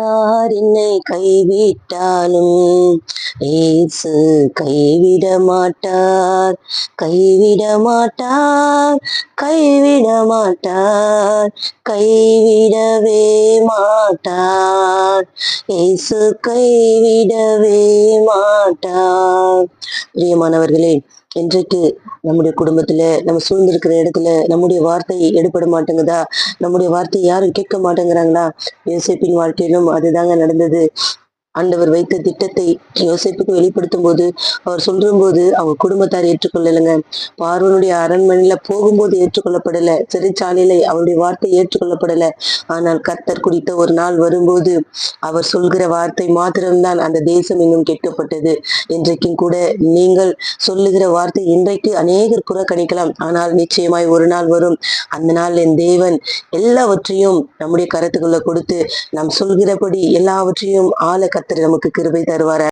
யார் என்னை கைவிட்டாலும் இயேசு கைவிட மாட்டார், கைவிட மாட்டார், கைவிட மாட்டார், கைவிடவே மாட்டார். இயேசு கைவிடவே மாட்டார். பிரியமானவர்களே, இன்றைக்கு நம்முடைய குடும்பத்துல, நம்ம சூழ்ந்திருக்கிற இடத்துல நம்முடைய வார்த்தை எடுபட மாட்டேங்குதா? நம்முடைய வார்த்தை யாரும் கேட்க மாட்டேங்கிறாங்களா? யோசேப்பின் வாழ்க்கையிலும் அதுதாங்க நடந்தது. ஆண்டவர் வைத்த திட்டத்தை யோசேப்புக்கு வெளிப்படுத்தும் போது, அவர் சொல்லும்போது அவங்க குடும்பத்தார் ஏற்றுக்கொள்ளலைங்க. பார்வோனுடைய அரண்மனையில போகும்போது ஏற்றுக்கொள்ளப்படல, சிறைச்சாலையில அவருடைய வார்த்தை ஏற்றுக்கொள்ளப்படல. ஆனால் கர்த்தர் குறித்த ஒரு நாள் வரும்போது அவர் சொல்கிற வார்த்தை மாத்திரம்தான் அந்த தேசம் இன்னும் கேட்கப்பட்டது. இன்றைக்கும் கூட நீங்கள் சொல்லுகிற வார்த்தை இன்றைக்கு அநேகர் புறக்கணிக்கலாம், ஆனால் நிச்சயமாய் ஒரு நாள் வரும். அந்த நாள் என் தேவன் எல்லாவற்றையும் நம்முடைய கருத்துக்குள்ள கொடுத்து நாம் சொல்கிறபடி எல்லாவற்றையும் ஆள கர்த்தர் நமக்கு கிருபை தருவார்.